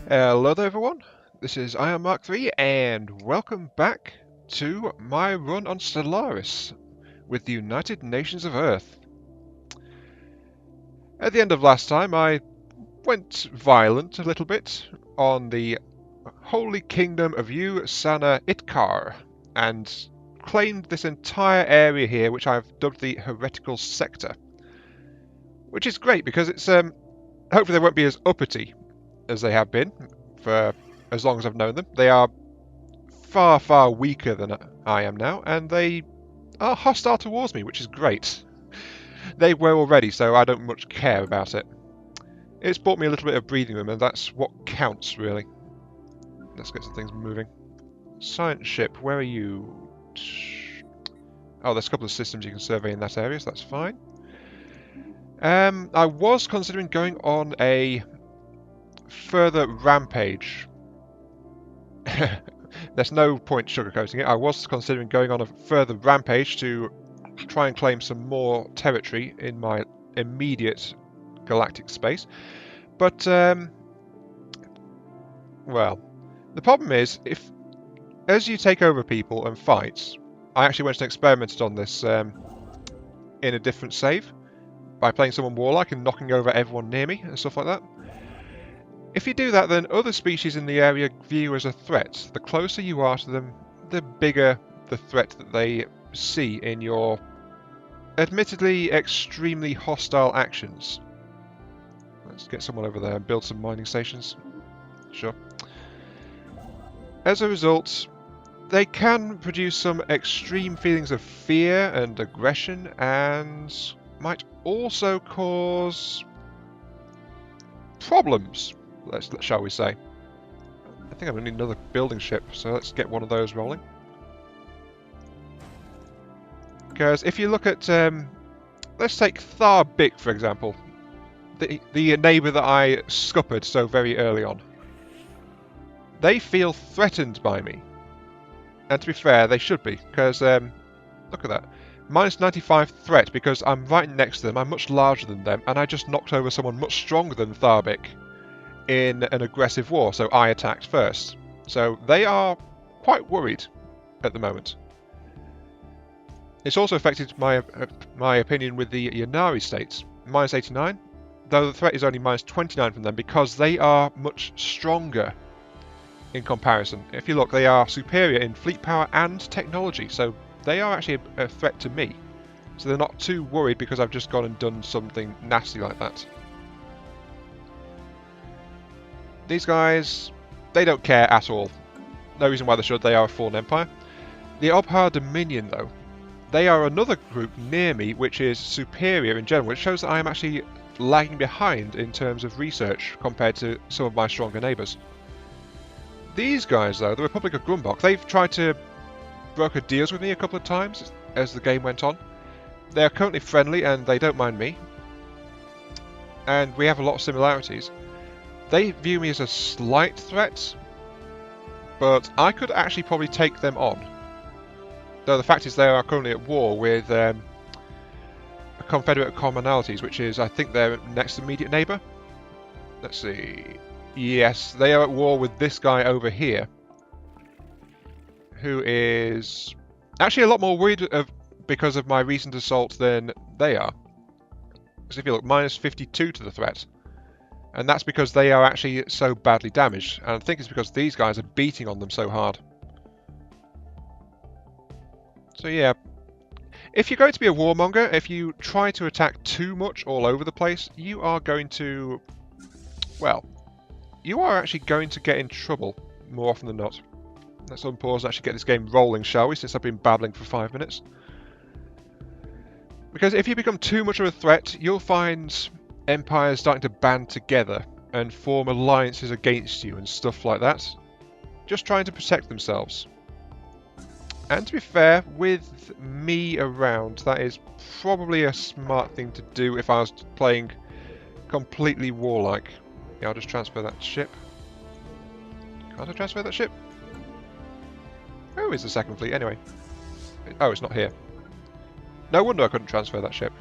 Hello there everyone, this is Iron Mark 3 and welcome back to my run on Stellaris with the United Nations of Earth. At the end of last time I went violent a little bit on the Holy Kingdom of Sana Itkar and claimed this entire area here, which I've dubbed the Heretical Sector. Which is great because it's hopefully they won't be as uppity as they have been for as long as I've known them. They are far, far weaker than I am now, and they are hostile towards me, which is great. They were already, so I don't much care about it. It's bought me a little bit of breathing room, and that's what counts, really. Let's get some things moving. Science ship, where are you? Oh, there's a couple of systems you can survey in that area, so that's fine. I was considering going on a further rampage. There's no point sugarcoating it. I was considering going on a further rampage to try and claim some more territory in my immediate galactic space. But, well, the problem is, as you take over people and fight, I actually went and experimented on this in a different save by playing someone warlike and knocking over everyone near me and stuff like that. If you do that, then other species in the area view you as a threat. The closer you are to them, the bigger the threat that they see in your admittedly extremely hostile actions. Let's get someone over there and build some mining stations. Sure. As a result, they can produce some extreme feelings of fear and aggression, and might also cause problems, shall we say. I think I'm going to need another building ship, so let's get one of those rolling. Because if you look at, let's take Tharbik for example, the neighbour that I scuppered so very early on. They feel threatened by me. And to be fair, they should be, because look at that. Minus 95 threat because I'm right next to them, I'm much larger than them, and I just knocked over someone much stronger than Tharbik in an aggressive war, so I attacked first. So they are quite worried at the moment. It's also affected my opinion with the Yanari states. Minus 89, though the threat is only minus 29 from them because they are much stronger in comparison. If you look, they are superior in fleet power and technology, so they are actually a threat to me. So they're not too worried because I've just gone and done something nasty like that. These guys, they don't care at all. No reason why they should, they are a fallen empire. The Obhar Dominion though, they are another group near me which is superior in general, which shows that I am actually lagging behind in terms of research compared to some of my stronger neighbours. These guys though, the Republic of Grumbok, they've tried to broker deals with me a couple of times as the game went on. They are currently friendly and they don't mind me. And we have a lot of similarities. They view me as a slight threat, but I could actually probably take them on. Though the fact is they are currently at war with Confederate Commonalities, which is, I think, their next immediate neighbour. Let's see. Yes, they are at war with this guy over here, who is actually a lot more worried because of my recent assault than they are. Because if you look, minus 52 to the threat. And that's because they are actually so badly damaged. And I think it's because these guys are beating on them so hard. So yeah, if you're going to be a warmonger, if you try to attack too much all over the place, you are going to, well, you are actually going to get in trouble more often than not. Let's unpause and actually get this game rolling, shall we, since I've been babbling for 5 minutes. Because if you become too much of a threat, you'll find empires starting to band together and form alliances against you and stuff like that, just trying to protect themselves. And to be fair, with me around, that is probably a smart thing to do if I was playing completely warlike. Yeah, I'll just transfer that ship. Can't I transfer that ship? Who is the second fleet anyway? Oh, it's not here. No wonder I couldn't transfer that ship.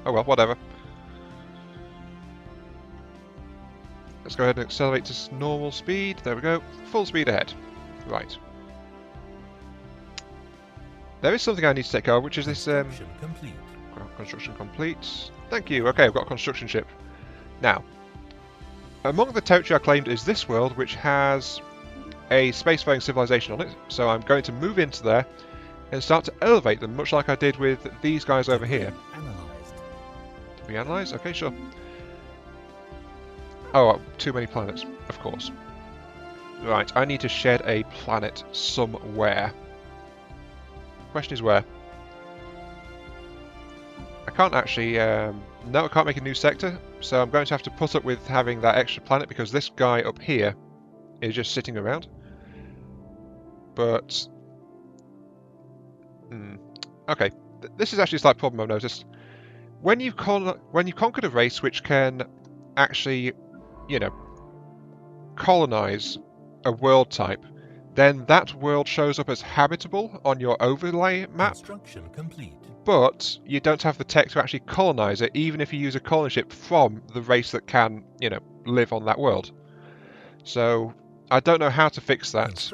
Oh well, whatever. Let's go ahead and accelerate to normal speed. There we go. Full speed ahead. Right. There is something I need to take care of, which is this... Construction complete. Thank you. Okay, I've got a construction ship. Now, among the territory I claimed is this world, which has a spacefaring civilization on it. So I'm going to move into there and start to elevate them, much like I did with these guys over here. To be analysed? Okay, sure. Oh, too many planets, of course. Right, I need to shed a planet somewhere. Question is where? I can't actually... no, I can't make a new sector, so I'm going to have to put up with having that extra planet because this guy up here is just sitting around. But... okay, this is actually a slight problem I've noticed. When you've conquered a race which can actually, you know, colonize a world type, then that world shows up as habitable on your overlay map. Construction complete. But you don't have the tech to actually colonize it, even if you use a colony ship from the race that can, you know, live on that world. So I don't know how to fix that,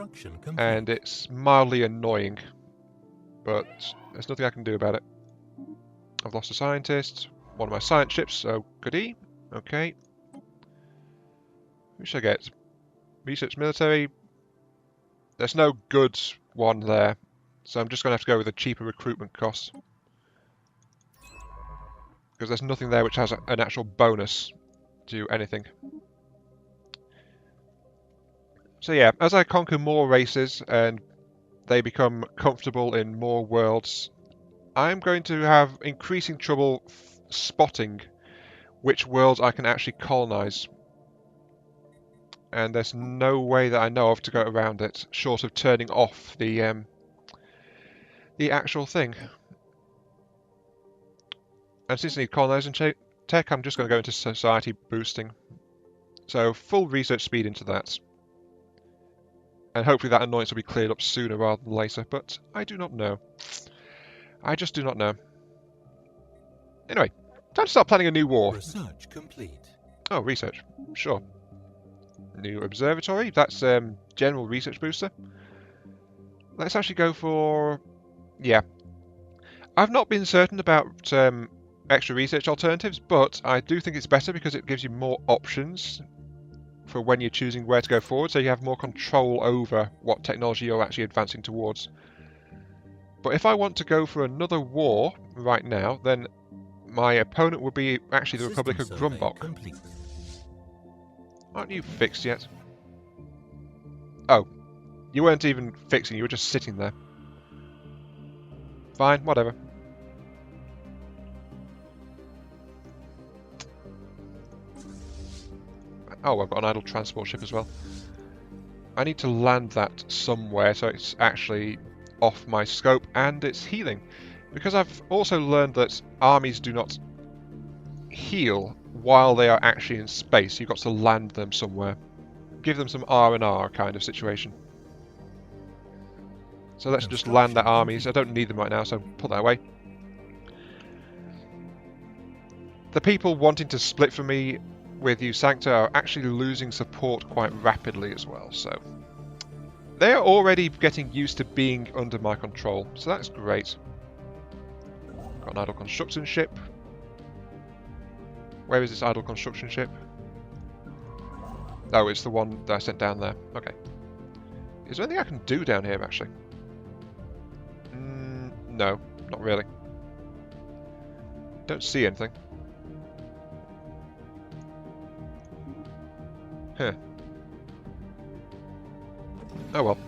and it's mildly annoying. But there's nothing I can do about it. I've lost a scientist, one of my science ships, so goodie. Okay. Who should I get? Research military. There's no good one there, so I'm just going to have to go with a cheaper recruitment cost. Because there's nothing there which has an actual bonus to anything. So yeah, as I conquer more races and they become comfortable in more worlds, I'm going to have increasing trouble spotting which worlds I can actually colonize. And there's no way that I know of to go around it, short of turning off the actual thing. And since I need colonizing tech, I'm just going to go into society boosting. So full research speed into that. And hopefully that annoyance will be cleared up sooner rather than later, but I do not know. I just do not know. Anyway, time to start planning a new war. Research complete. Oh, research. Sure. New observatory. That's general research booster. Let's actually go for... yeah. I've not been certain about extra research alternatives, but I do think it's better because it gives you more options for when you're choosing where to go forward, so you have more control over what technology you're actually advancing towards. But if I want to go for another war right now, then my opponent would be actually the Republic of Grumbok. Aren't you fixed yet? Oh, you weren't even fixing, you were just sitting there. Fine, whatever. Oh, I've got an idle transport ship as well. I need to land that somewhere so it's actually off my scope and it's healing. Because I've also learned that armies do not heal while they are actually in space. You've got to land them somewhere. Give them some R&R kind of situation. So let's just land their armies. I don't need them right now, so put that away. The people wanting to split from me with you Sancta are actually losing support quite rapidly as well, so they are already getting used to being under my control, so that's great. Got an idle construction ship. Where is this idle construction ship? Oh, it's the one that I sent down there. Okay. Is there anything I can do down here, actually? No, not really. Don't see anything. Huh. Oh well.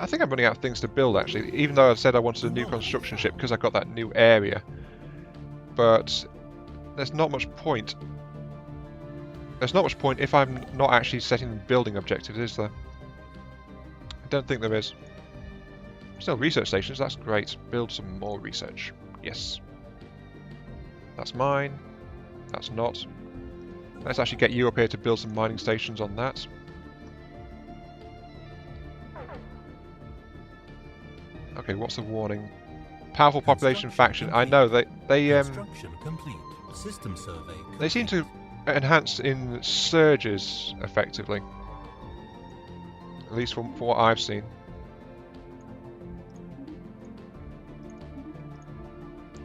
I think I'm running out of things to build, actually, even though I said I wanted a new construction ship because I got that new area. But there's not much point. There's not much point if I'm not actually setting building objectives, is there? I don't think there is. Still research stations, that's great. Build some more research. Yes. That's mine. That's not. Let's actually get you up here to build some mining stations on that. Okay, what's the warning? Powerful population faction. I know they Construction complete. System survey complete. They seem to enhance in surges effectively. At least from what I've seen.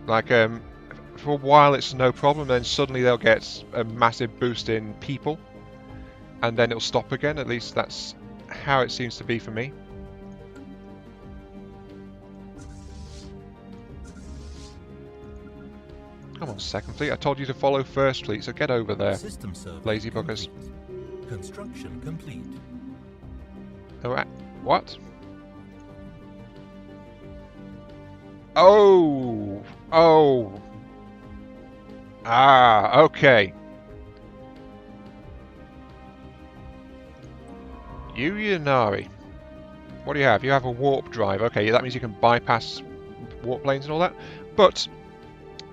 Like for a while it's no problem, then suddenly they'll get a massive boost in people, and then it'll stop again. At least that's how it seems to be for me. Come on, second fleet. I told you to follow first fleet, so get over there. System survey Lazy buggers. complete. Construction complete. Oh, what? Oh! Oh! Ah, okay. Unari. What do you have? You have a warp drive. Okay, that means you can bypass warp planes and all that. But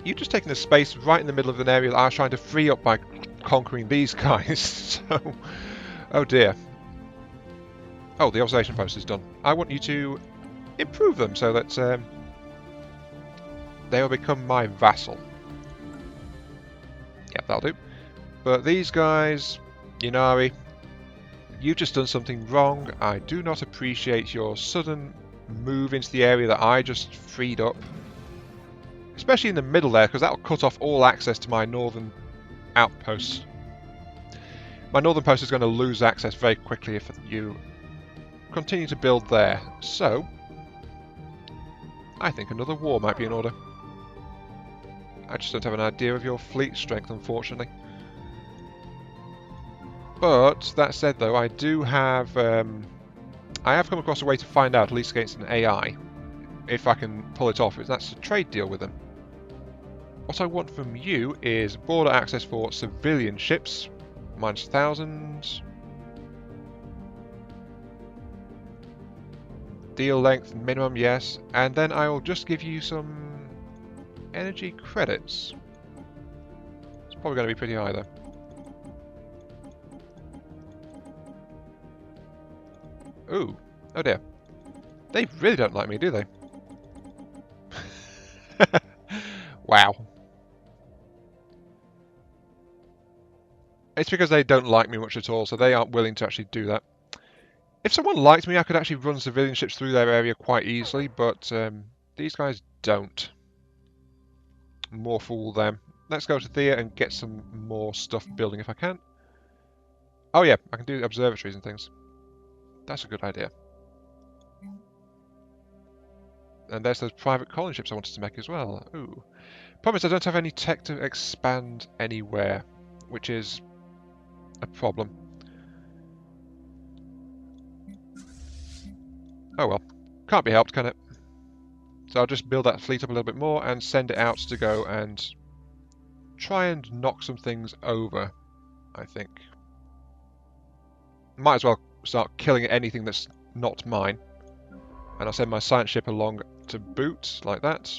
you've just taken a space right in the middle of an area that I was trying to free up by conquering these guys. So, oh dear. Oh, the observation post is done. I want you to improve them so that they will become my vassal. Yep, that'll do. But these guys, Unari, you've just done something wrong. I do not appreciate your sudden move into the area that I just freed up. Especially in the middle there, because that will cut off all access to my northern outposts. My northern post is going to lose access very quickly if you continue to build there. So, I think another war might be in order. I just don't have an idea of your fleet strength, unfortunately. But, that said though, I do have... I have come across a way to find out, at least against an AI, if I can pull it off. That's a trade deal with them. What I want from you is border access for civilian ships, minus 1,000. Deal length minimum, yes. And then I will just give you some energy credits. It's probably going to be pretty high though. Ooh, oh dear. They really don't like me, do they? Wow. It's because they don't like me much at all, so they aren't willing to actually do that. If someone liked me, I could actually run civilian ships through their area quite easily, but these guys don't. More fool them. Let's go to Thea and get some more stuff building if I can. Oh yeah, I can do observatories and things. That's a good idea. And there's those private colony ships I wanted to make as well. Ooh. Problem is I don't have any tech to expand anywhere, which is a problem. Oh well. Can't be helped, can it? So I'll just build that fleet up a little bit more and send it out to go and try and knock some things over, I think. Might as well start killing anything that's not mine. And I'll send my science ship along to boot, like that.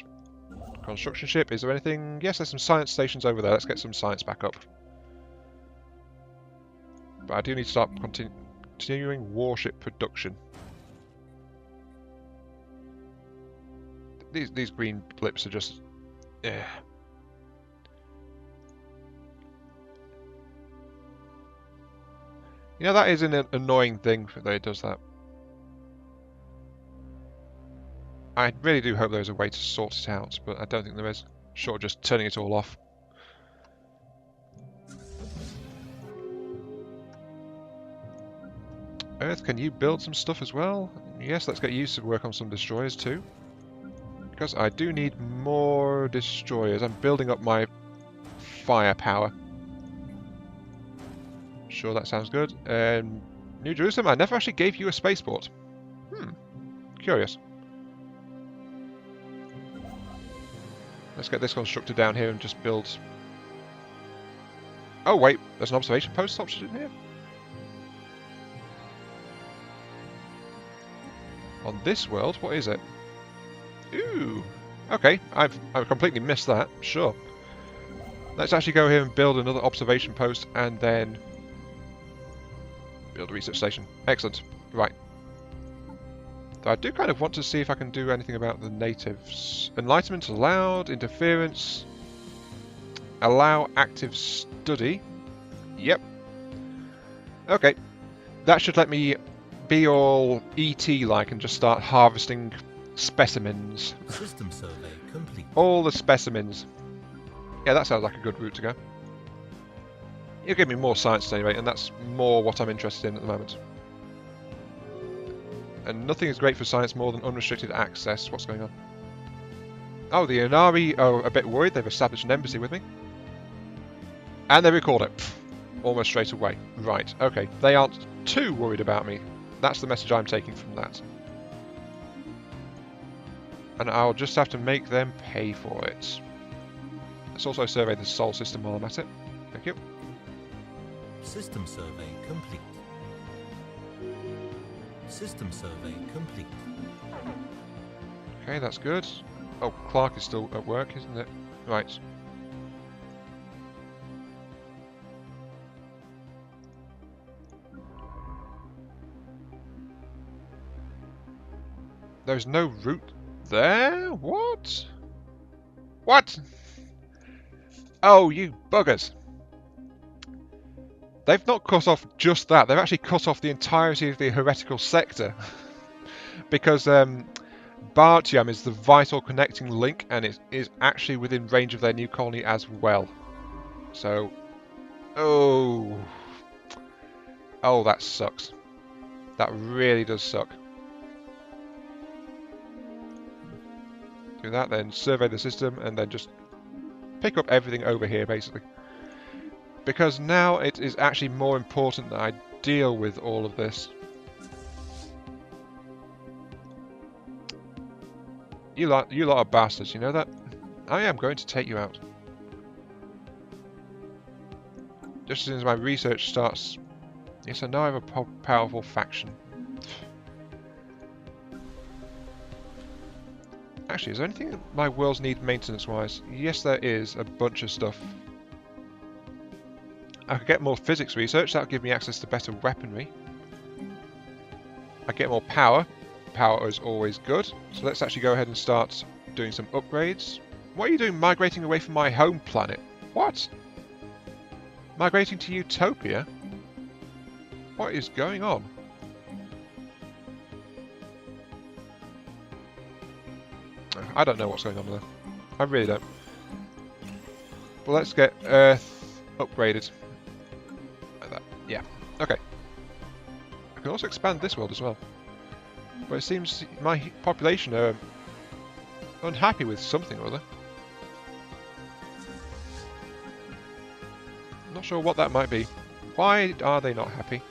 Construction ship, is there anything? Yes, there's some science stations over there. Let's get some science back up. But I do need to start continuing warship production. These green blips are just... yeah. You know, that is an annoying thing that it does that. I really do hope there's a way to sort it out, but I don't think there is. Short of just turning it all off. Earth, can you build some stuff as well? Yes, let's get you to work on some destroyers too. Because I do need more destroyers. I'm building up my firepower. Sure, that sounds good. New Jerusalem, I never actually gave you a spaceport. Curious. Let's get this constructed down here and just build... Oh wait, there's an observation post option in here? On this world, what is it? Ooh! Okay, I've completely missed that, sure. Let's actually go here and build another observation post and then build a research station. Excellent. Right. So I do kind of want to see if I can do anything about the natives. Enlightenment allowed, interference, allow active study. Yep. Okay. That should let me be all ET-like and just start harvesting specimens. System survey complete. All the specimens. Yeah, that sounds like a good route to go. You'll give me more science anyway, and that's more what I'm interested in at the moment. And nothing is great for science more than unrestricted access. What's going on? Oh, the Inari are a bit worried. They've established an embassy with me. And they record it. Pfft, almost straight away. Right, okay. They aren't too worried about me. That's the message I'm taking from that. And I'll just have to make them pay for it. Let's also survey the Sol system while I'm at it. Thank you. System survey complete. System survey complete. Okay, that's good. Oh, Clark is still at work, isn't it? Right. There's no route there? What? What? Oh, you buggers. They've not cut off just that. They've actually cut off the entirety of the heretical sector. Because Bartiam is the vital connecting link, and it is actually within range of their new colony as well. So, oh, that sucks. That really does suck. Do that, then survey the system, and then just pick up everything over here, basically. Because now it is actually more important that I deal with all of this. You lot are bastards, you know that? I am going to take you out. Just as soon as my research starts. Yes, I know I have a powerful faction. Actually, is there anything that my worlds need maintenance-wise? Yes, there is a bunch of stuff. I could get more physics research, that would give me access to better weaponry. I get more power. Power is always good. So let's actually go ahead and start doing some upgrades. What are you doing migrating away from my home planet? What? Migrating to Utopia? What is going on? I don't know what's going on there. I really don't. But let's get Earth upgraded. Like that. Yeah. Okay. I can also expand this world as well. But it seems my population are unhappy with something or other. Not sure what that might be. Why are they not happy?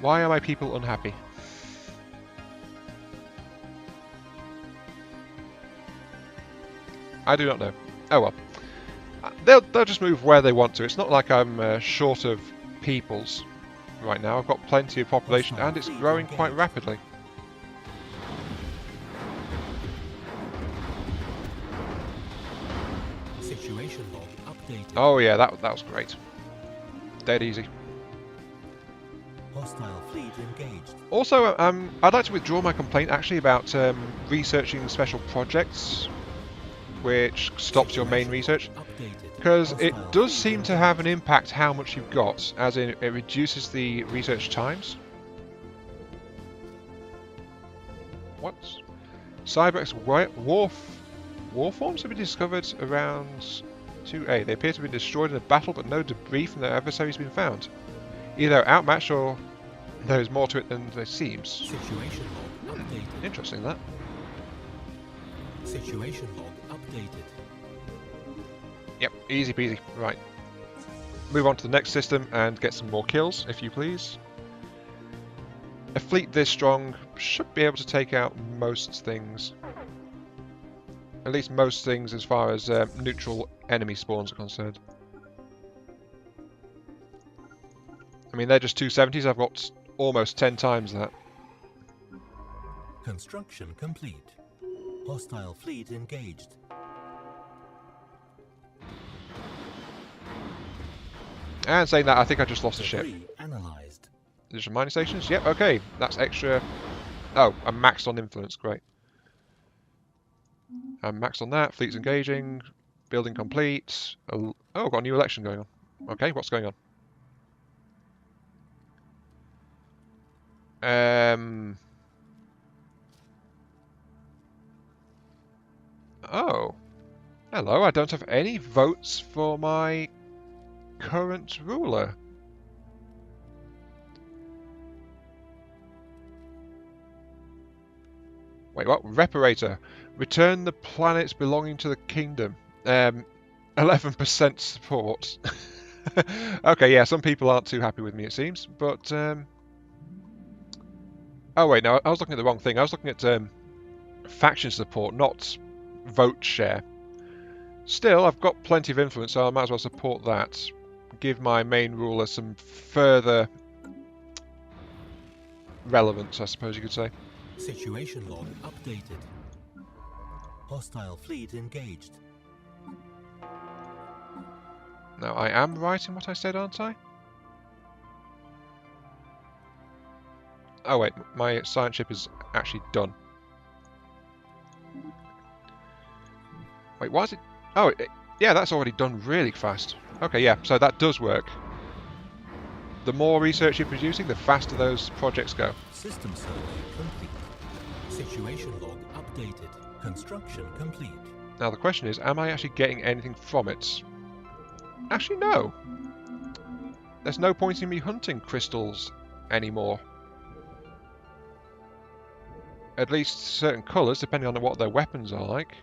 Why are my people unhappy? I do not know. Oh well. They'll just move where they want to. It's not like I'm short of peoples right now. I've got plenty of population and it's growing quite rapidly. Situation log updated. Oh yeah, that was great. Dead easy. Hostile fleet engaged. Also, I'd like to withdraw my complaint actually about researching special projects, which stops your main research, because it does seem to have an impact how much you've got, as in it reduces the research times. What? Cyberx war forms have been discovered around 2A. They appear to have been destroyed in a battle, but no debris from their adversaries has been found. Either outmatched or there is more to it than there seems. Situation log updated. Interesting that. Situation log updated. Yep, easy peasy. Right. Move on to the next system and get some more kills, if you please. A fleet this strong should be able to take out most things. At least most things as far as neutral enemy spawns are concerned. I mean, they're just 270s. I've got almost 10 times that. Construction complete. Hostile fleet engaged. And saying that, I think I just lost a ship. Debris analyzed. Additional mining stations? Yep, okay. That's extra. Oh, I'm maxed on influence. Great. I'm maxed on that. Fleet's engaging. Building complete. Oh, I've got a new election going on. Okay, what's going on? Oh. Hello, I don't have any votes for my current ruler. Wait, what? Reparator. Return the planets belonging to the kingdom. 11% support. Okay, yeah, some people aren't too happy with me, it seems. But, oh, wait, no, I was looking at the wrong thing. I was looking at faction support, not vote share. Still, I've got plenty of influence, so I might as well support that. Give my main ruler some further relevance, I suppose you could say. Situation log updated. Hostile fleet engaged. Now, I am right in what I said, aren't I? Oh wait, my science ship is actually done. Wait, why is it... Oh, yeah, that's already done really fast. Okay, yeah, so that does work. The more research you're producing, the faster those projects go. System survey complete. Situation log updated. Construction complete. Now the question is, am I actually getting anything from it? Actually, no. There's no point in me hunting crystals anymore. At least certain colours, depending on what their weapons are like.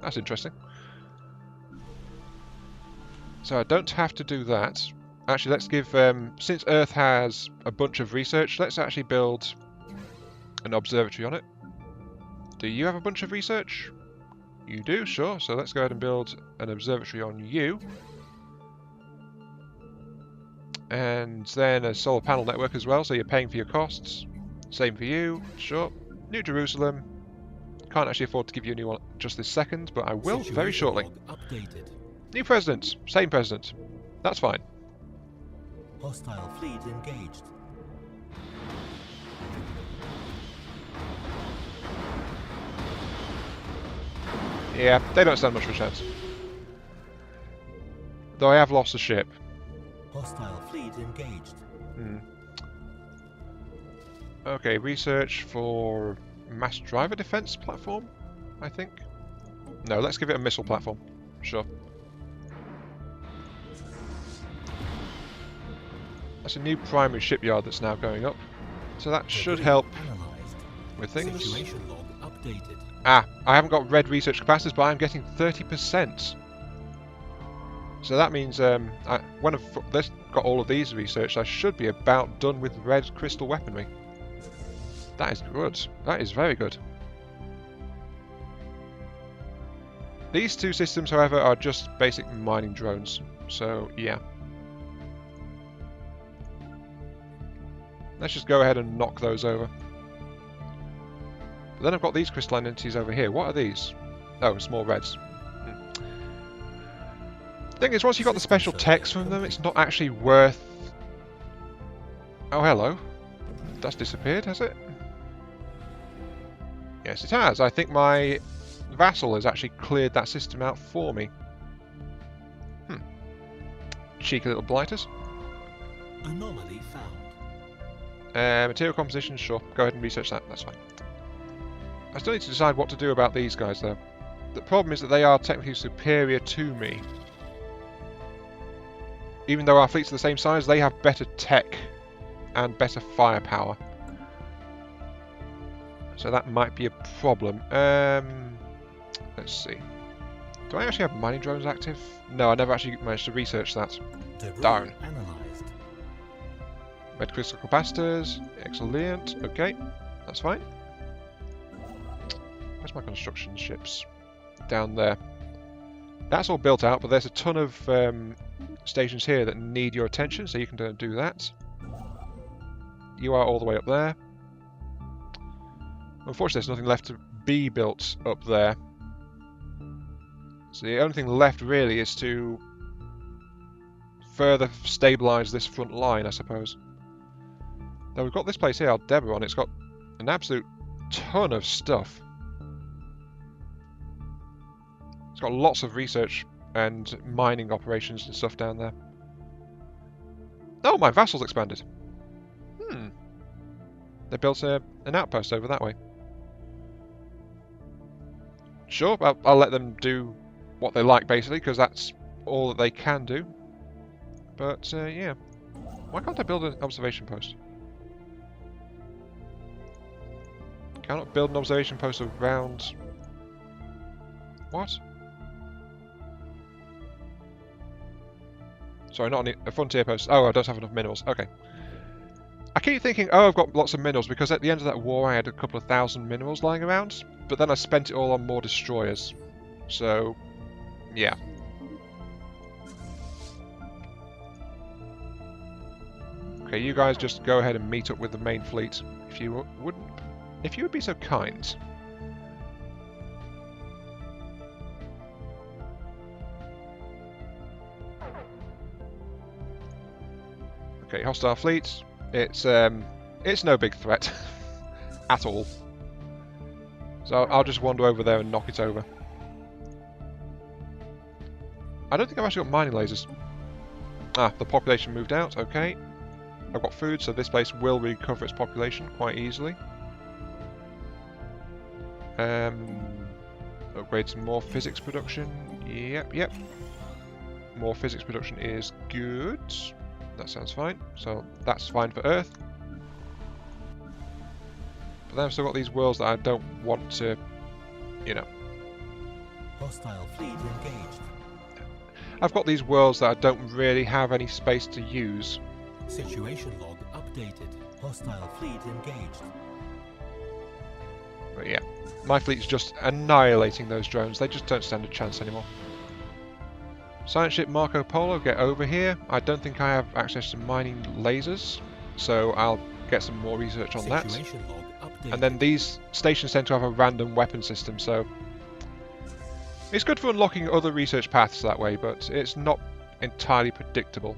That's interesting. So I don't have to do that. Actually, let's give... since Earth has a bunch of research, let's actually build an observatory on it. Do you have a bunch of research? You do, sure. So let's go ahead and build an observatory on you. And then a solar panel network as well, so you're paying for your costs. Same for you, sure. New Jerusalem. Can't actually afford to give you a new one just this second, but I will very shortly. Updated. New president, same president. That's fine. Hostile fleet engaged. Yeah, they don't stand much of a chance. Though I have lost a ship. Hostile fleet engaged. Okay, research for mass driver defense platform, I think. No, let's give it a missile platform. Sure. That's a new primary shipyard that's now going up. So that should help with things. Situation log updated. Ah, I haven't got red research capacities, but I'm getting 30%. So that means when I've got all of these researched, I should be about done with red crystal weaponry. That is good. That is very good. These two systems, however, are just basic mining drones. So, yeah. Let's just go ahead and knock those over. But then I've got these crystalline entities over here. What are these? Oh, small reds. Thing is, once you've got the special text from them, it's not actually worth... Oh, hello. That's disappeared, has it? Yes, it has. I think my vassal has actually cleared that system out for me. Cheeky little blighters. Anomaly found. Material composition, sure. Go ahead and research that. That's fine. I still need to decide what to do about these guys, though. The problem is that they are technically superior to me. Even though our fleets are the same size, they have better tech and better firepower. So that might be a problem. Let's see. Do I actually have mining drones active? No, I never actually managed to research that. Darn. Analyzed. Red crystal capacitors. Excellent. Okay, that's fine. Where's my construction ships? Down there. That's all built out, but there's a ton of stations here that need your attention, so you can do that. You are all the way up there. Unfortunately, there's nothing left to be built up there. So the only thing left really is to further stabilise this front line, I suppose. Now we've got this place here, Aldebaran. It's got an absolute ton of stuff. It's got lots of research and mining operations and stuff down there. Oh, my vassal's expanded. They built an outpost over that way. Sure, I'll let them do what they like, basically, because that's all that they can do. But, yeah. Why can't I build an observation post? Cannot build an observation post around... What? Sorry, not a frontier post. Oh, I don't have enough minerals. Okay. I keep thinking, oh, I've got lots of minerals, because at the end of that war I had a couple of thousand minerals lying around, but then I spent it all on more destroyers. So, yeah. Okay, you guys just go ahead and meet up with the main fleet, if you would be so kind. Okay, hostile fleet. It's no big threat at all. So I'll just wander over there and knock it over. I don't think I've actually got mining lasers. Ah, the population moved out. Okay, I've got food, so this place will recover its population quite easily. Upgrade some more physics production. Yep. More physics production is good. That sounds fine. So that's fine for Earth. But then I've still got these worlds that I don't want to, you know. Hostile fleet engaged. I've got these worlds that I don't really have any space to use. Situation log updated. Hostile fleet engaged. But yeah, my fleet's just annihilating those drones. They just don't stand a chance anymore. Science ship Marco Polo, get over here. I don't think I have access to mining lasers, so I'll get some more research on that. And then these stations tend to have a random weapon system, so it's good for unlocking other research paths that way, but it's not entirely predictable.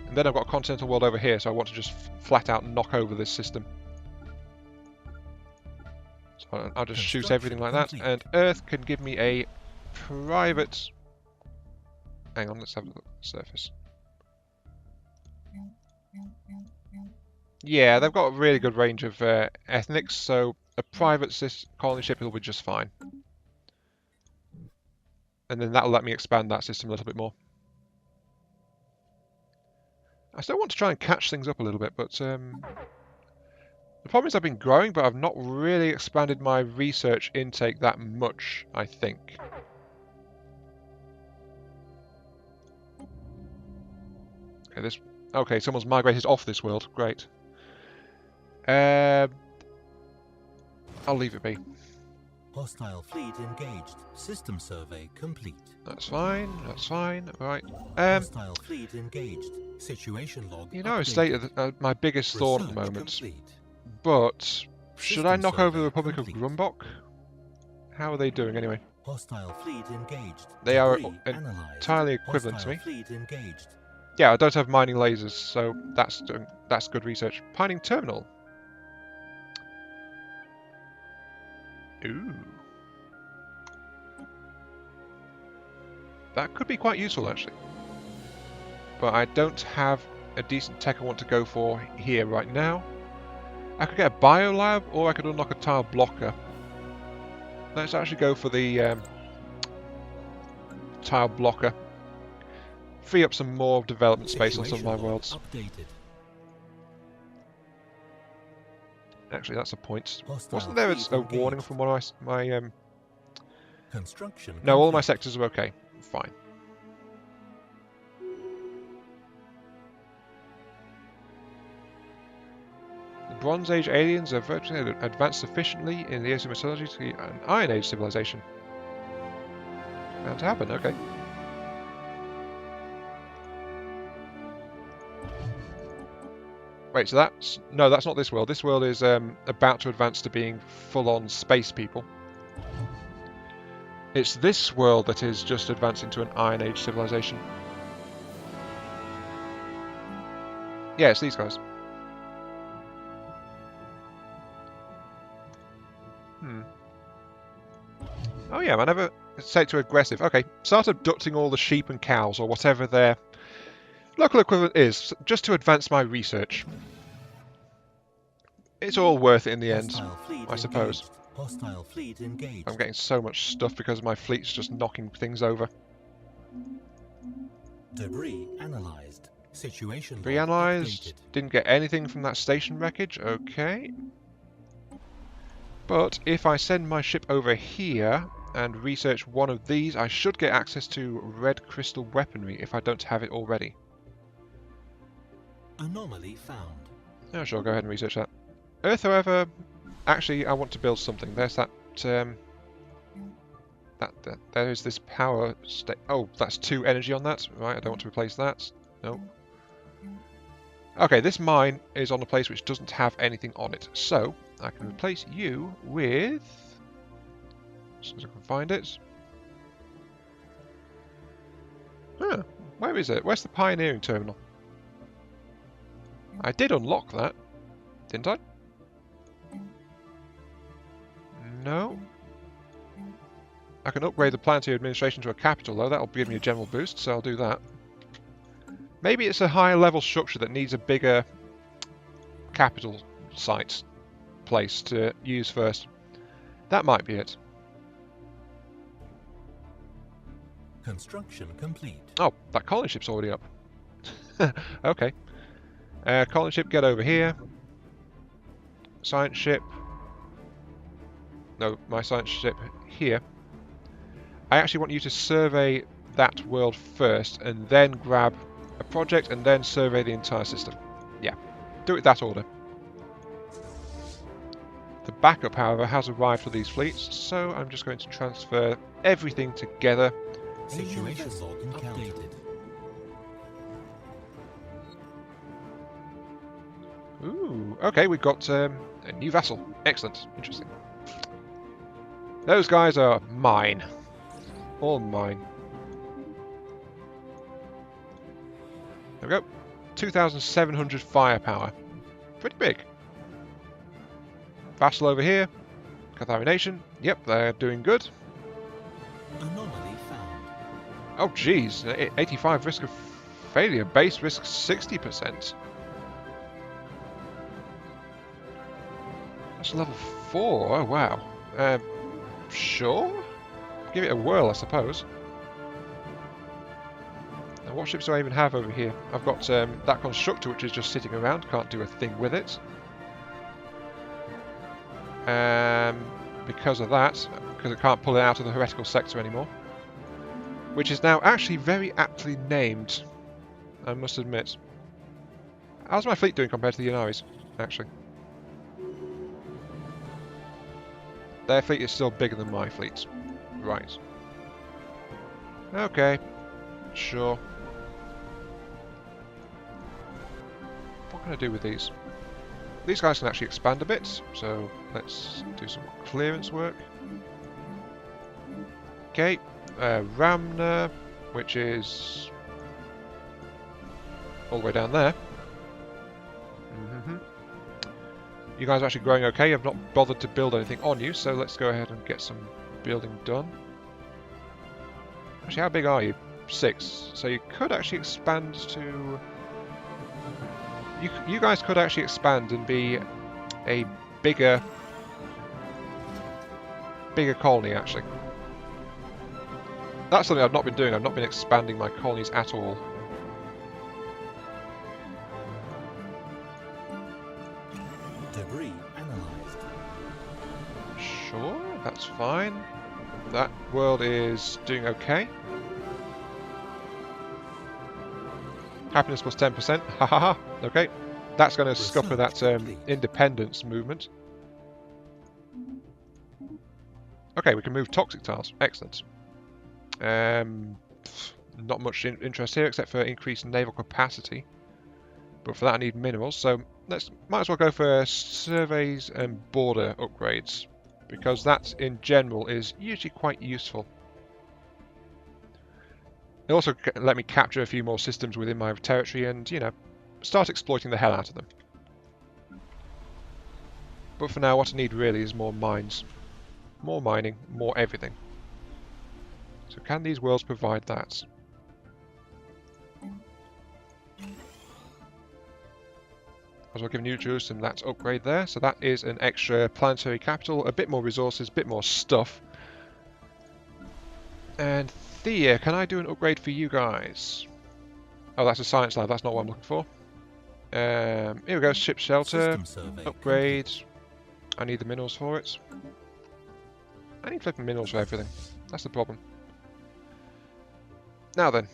And then I've got a continental world over here, so I want to just flat out knock over this system. So I'll just shoot everything like that, and Earth can give me a private... Hang on, let's have a look at the surface. Yeah, they've got a really good range of ethnics, so a private colony ship will be just fine. And then that'll let me expand that system a little bit more. I still want to try and catch things up a little bit, but the problem is I've been growing, but I've not really expanded my research intake that much, I think. Okay, okay, someone's migrated off this world. Great. I'll leave it be. Hostile fleet engaged. System survey complete. That's fine. That's fine. Right. Hostile fleet engaged. Situation log. You know, I stated my biggest thought at the moment. But should I knock over the Republic of Grumbok? How are they doing anyway? Hostile fleet engaged. They are entirely equivalent to me. Fleet engaged. Yeah, I don't have mining lasers, so that's good research. Pining terminal. Ooh. That could be quite useful, actually. But I don't have a decent tech I want to go for here right now. I could get a biolab, or I could unlock a tile blocker. Let's actually go for the tile blocker. Free up some more development space on some of my worlds. Updated. Actually, that's a point. Hostile Wasn't there fleet a warning engaged. from one of my Construction. No, all my complete. sectors are okay. Fine. The Bronze Age aliens are virtually advanced sufficiently in the age of mythology to be an Iron Age civilization. Bound to happen, okay. Wait, so that's... No, that's not this world. This world is about to advance to being full-on space people. It's this world that is just advancing to an Iron Age civilization. Yeah, it's these guys. Oh yeah, I never set to aggressive. Okay, start abducting all the sheep and cows, or whatever their local equivalent is, just to advance my research. It's all worth it in the end, I suppose. Hostile fleet engaged. I'm getting so much stuff because my fleet's just knocking things over. Debris analyzed. Situation log Reanalyzed. updated. Didn't get anything from that station wreckage. Okay. But if I send my ship over here and research one of these, I should get access to red crystal weaponry if I don't have it already. Anomaly found. Oh, sure, go ahead and research that. Earth, however, actually, I want to build something. There's that. There is this power state. Oh, that's 2 energy on that. Right, I don't want to replace that. No. Okay, this mine is on a place which doesn't have anything on it, so I can replace you with. As soon as I can find it. Huh, where is it? Where's the pioneering terminal? I did unlock that, didn't I? No. I can upgrade the planetary administration to a capital though, that'll give me a general boost, so I'll do that. Maybe it's a higher level structure that needs a bigger capital site place to use first. That might be it. Construction complete. Oh, that colony ship's already up. Okay. Colony ship, get over here. Science ship. No, my science ship here. I actually want you to survey that world first and then grab a project and then survey the entire system. Yeah, do it that order. The backup, however, has arrived for these fleets, so I'm just going to transfer everything together. Situation log updated. Ooh, okay, we've got a new vessel. Excellent, interesting. Those guys are mine. All mine. There we go. 2,700 firepower. Pretty big. Vassal over here. Cathari Nation. Yep, they're doing good. Anomaly found. Oh, geez. 85 risk of failure. Base risk 60%. That's level 4. Oh, wow. Sure? Give it a whirl, I suppose. Now, what ships do I even have over here? I've got that constructor, which is just sitting around. Can't do a thing with it. Because of that, because I can't pull it out of the heretical sector anymore. Which is now actually very aptly named, I must admit. How's my fleet doing compared to the Yanaris, actually? Their fleet is still bigger than my fleet. Right. Okay. Sure. What can I do with these? These guys can actually expand a bit, so let's do some clearance work. Okay. Ramna, which is all the way down there. You guys are actually growing okay. I've not bothered to build anything on you, so let's go ahead and get some building done. Actually, how big are you? 6. So you could actually expand to... You guys could actually expand and be a bigger colony, actually. That's something I've not been doing. I've not been expanding my colonies at all. Debris analyzed. Sure, that's fine. That world is doing okay. Happiness plus 10%. Ha ha ha. Okay. That's going to scupper that independence movement. Okay, we can move toxic tiles. Excellent. Not much interest here except for increased naval capacity. But for that I need minerals, so might as well go for surveys and border upgrades. Because that in general is usually quite useful. It also let me capture a few more systems within my territory and, you know, start exploiting the hell out of them. But for now, what I need really is more mines. More mining, more everything. So can these worlds provide that? As well, giving New Jerusalem that upgrade there. So that is an extra planetary capital, a bit more resources, a bit more stuff. And Thea, can I do an upgrade for you guys? Oh, that's a science lab. That's not what I'm looking for. Here we go. Ship shelter. Upgrade. I need the minerals for it. I need flipping minerals for everything. That's the problem. Now then.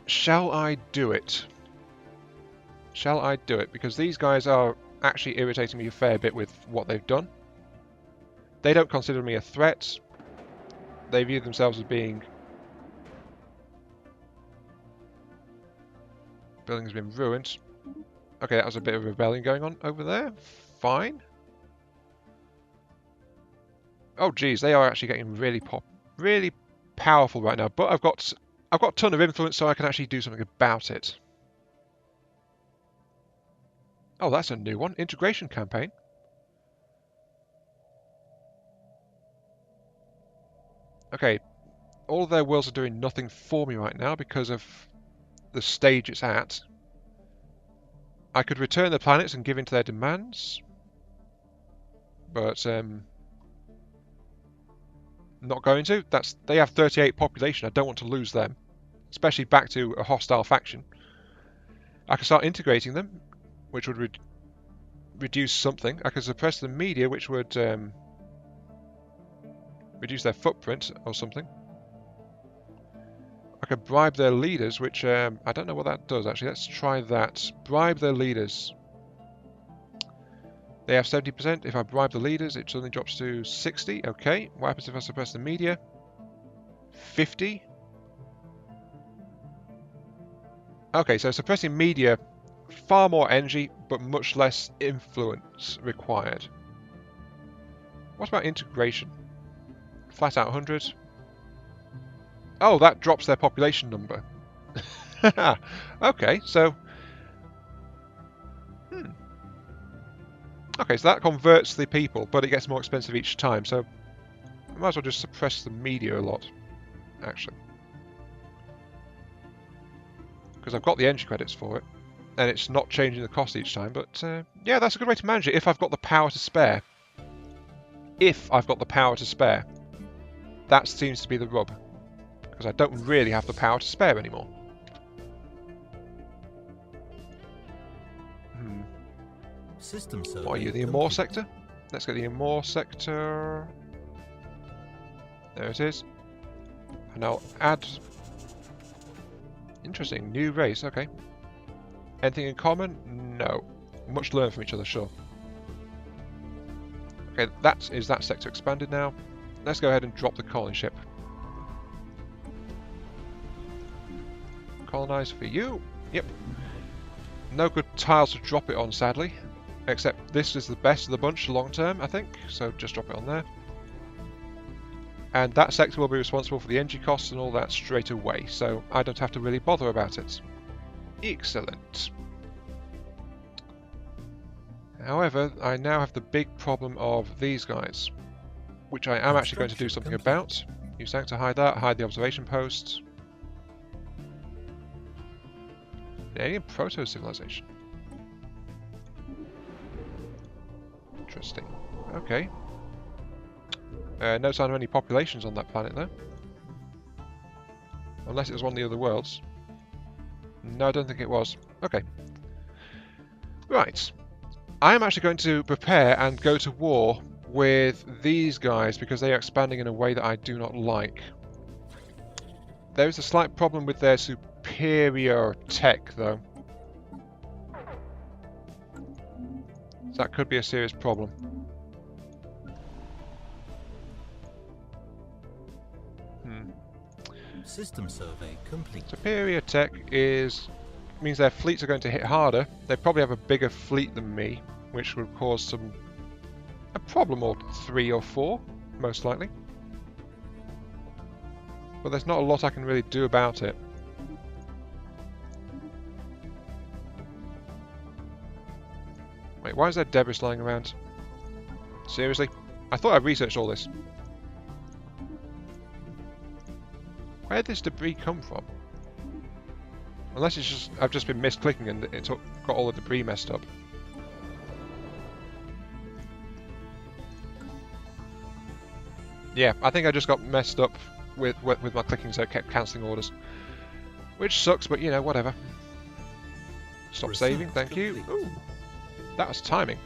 Shall I do it? Shall I do it? Because these guys are actually irritating me a fair bit with what they've done. They don't consider me a threat. They view themselves as being... Building's been ruined. Okay, that was a bit of a rebellion going on over there. Fine. Oh geez, they are actually getting really powerful right now. But I've got a ton of influence, so I can actually do something about it. Oh, that's a new one. Integration campaign. Okay, all of their worlds are doing nothing for me right now because of the stage it's at. I could return the planets and give in to their demands, but not going to. They have 38 population. I don't want to lose them, especially back to a hostile faction. I can start integrating them, which would reduce something. I could suppress the media, which would reduce their footprint or something. I could bribe their leaders, which I don't know what that does actually. Let's try that. Bribe their leaders. They have 70%. If I bribe the leaders, it suddenly drops to 60. Okay. What happens if I suppress the media? 50. Okay, so suppressing media, far more energy, but much less influence required. What about integration? Flat out 100. Oh, that drops their population number. Okay, so... Okay, so that converts the people, but it gets more expensive each time, so... I might as well just suppress the media a lot, actually. Because I've got the energy credits for it, and it's not changing the cost each time, but yeah, that's a good way to manage it if I've got the power to spare. If I've got the power to spare. That seems to be the rub. Because I don't really have the power to spare anymore. System survey. What are you, the Amor sector? Let's get the Amor sector. There it is. And I'll add... Interesting, new race, okay. Anything in common? No. Much learn from each other, sure. Okay, that sector expanded now. Let's go ahead and drop the colony ship. Colonize for you. Yep. No good tiles to drop it on, sadly. Except this is the best of the bunch long term, I think. So just drop it on there. And that sector will be responsible for the energy costs and all that straight away. So I don't have to really bother about it. Excellent. However, I now have the big problem of these guys. Which I am actually going to do something about. Use tank to hide that. Hide the observation post. Alien proto-civilization. Interesting. Okay. No sign of any populations on that planet though. Unless it was one of the other worlds. No, I don't think it was. Okay. Right. I am actually going to prepare and go to war with these guys because they are expanding in a way that I do not like. There is a slight problem with their superior tech though. So that could be a serious problem. System survey complete. Superior tech means their fleets are going to hit harder. They probably have a bigger fleet than me, which would cause a problem or 3 or 4, most likely. but there's not a lot I can really do about it. Wait, why is there debris lying around? Seriously? I thought I researched all this. Where did this debris come from? Unless it's just I've just been misclicking and it's got all the debris messed up. Yeah, I think I just got messed up with my clicking, so it kept cancelling orders. Which sucks, but you know, whatever. Stop saving, thank you. Ooh, that was timing.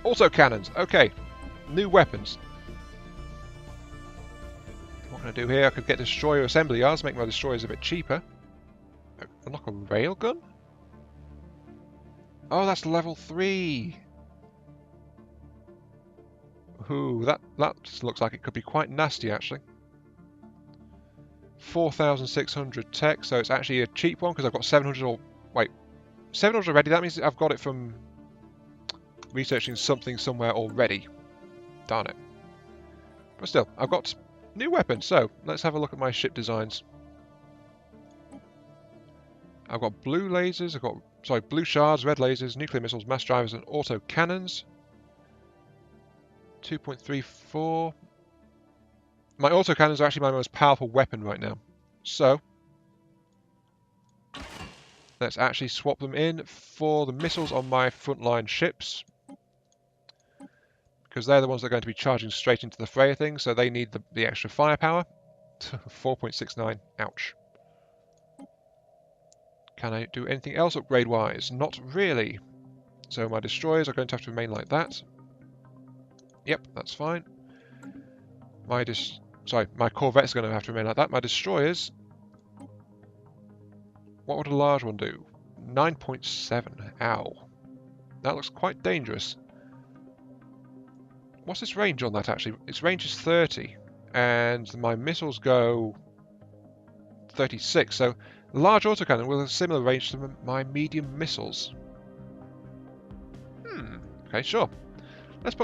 Auto cannons, okay. New weapons. What can I do here? I could get destroyer assembly yards, make my destroyers a bit cheaper. Unlock a railgun? Oh, that's level 3. Ooh, that looks like it could be quite nasty, actually. 4,600 tech, so it's actually a cheap one because I've got 700 or... Wait, 700 already? That means I've got it from researching something somewhere already. Darn it. But still, I've got new weapons, so let's have a look at my ship designs. I've got blue lasers, blue shards, red lasers, nuclear missiles, mass drivers, and auto cannons. 2.34. My autocannons are actually my most powerful weapon right now. So, let's actually swap them in for the missiles on my frontline ships. Because they're the ones that are going to be charging straight into the fray of things, so they need the extra firepower. 4.69. Ouch. Can I do anything else upgrade-wise? Not really. So my destroyers are going to have to remain like that. Yep, that's fine. My corvettes are going to have to remain like that. My destroyers... What would a large one do? 9.7. Ow. That looks quite dangerous. What's its range on that, actually? Its range is 30. And my missiles go 36. So, large autocannon with a similar range to my medium missiles. Okay, sure. Let's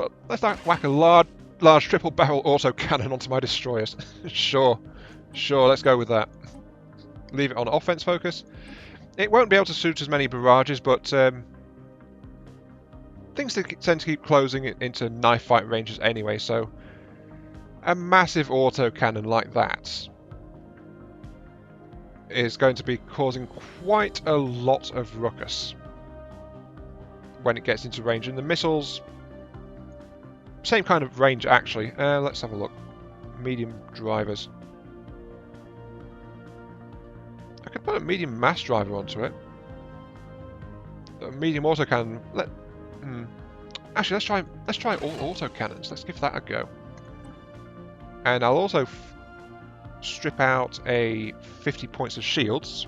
whack a large triple barrel autocannon onto my destroyers. Sure, let's go with that. Leave it on offense focus. It won't be able to shoot as many barrages, but things tend to keep closing into knife fight ranges anyway, so a massive autocannon like that is going to be causing quite a lot of ruckus when it gets into range. And the missiles, same kind of range actually. Let's have a look. Medium drivers. I could put a medium mass driver onto it. A medium autocannon. Actually, let's try all autocannons. Let's give that a go. And I'll also strip out a 50 points of shields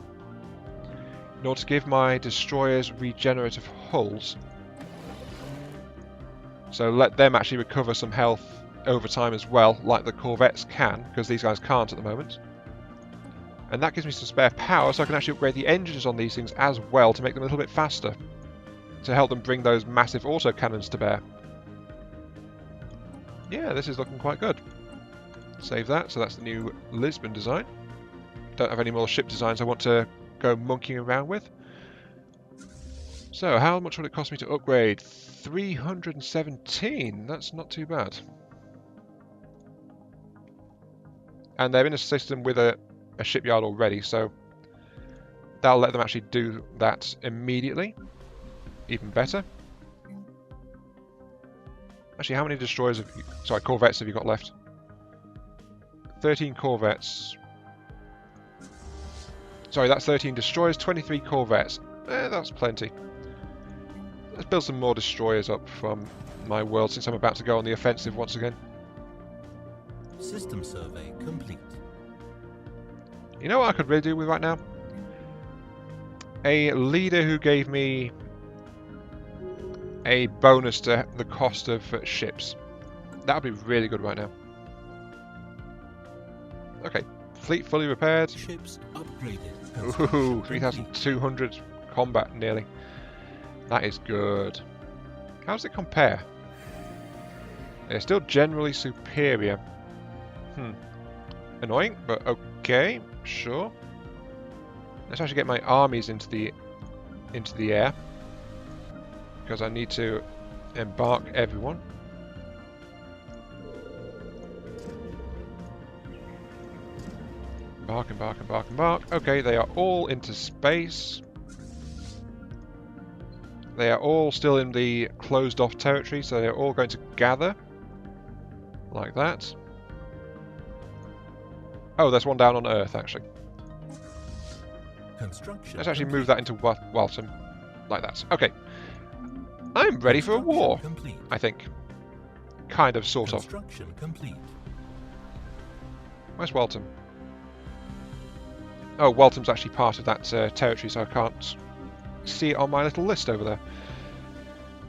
in order to give my destroyers regenerative hulls. So let them actually recover some health over time as well, like the corvettes can, because these guys can't at the moment. And that gives me some spare power, so I can actually upgrade the engines on these things as well to make them a little bit faster, to help them bring those massive autocannons to bear. Yeah, this is looking quite good. Save that, so that's the new Lisbon design. Don't have any more ship designs I want to go monkeying around with. So, how much would it cost me to upgrade? 317, that's not too bad. And they're in a system with a shipyard already, so that'll let them actually do that immediately. Even better. Actually, how many destroyers corvettes have you got left? 13 corvettes. Sorry, that's 13 destroyers, 23 corvettes. That's plenty. Let's build some more destroyers up from my world, since I'm about to go on the offensive once again. System survey complete. You know what I could really do with right now? A leader who gave me a bonus to the cost of ships. That would be really good right now. Okay, fleet fully repaired. Ships upgraded. Ooh, 3,200 combat nearly. That is good. How does it compare? They're still generally superior. annoying, but okay, sure. Let's actually get my armies into the air, because I need to embark everyone. Embark, embark, embark, embark. Okay, they are all into space. They are all still in the closed off territory, so they're all going to gather. Like that. Oh, there's one down on Earth, actually. Let's actually move that into Waltham. Like that. Okay. I'm ready for a war, I think. Kind of, sort of. Where's Waltham? Oh, Waltham's actually part of that territory, so I can't see it on my little list over there.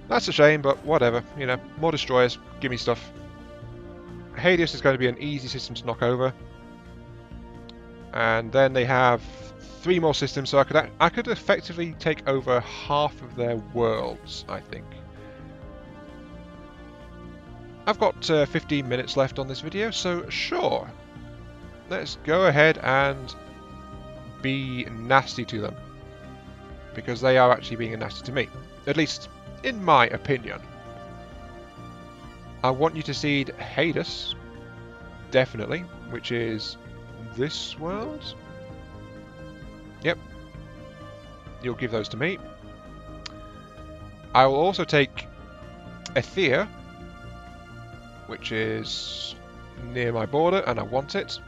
That's a shame, but whatever. You know, more destroyers. Give me stuff. Hades is going to be an easy system to knock over. And then they have 3 more systems, so I could effectively take over half of their worlds, I think. I've got 15 minutes left on this video, so sure. Let's go ahead and be nasty to them. Because they are actually being nasty to me. At least, in my opinion. I want you to seed Hades. Definitely. Which is this world? Yep. You'll give those to me. I will also take Ethia, which is near my border, and I want it.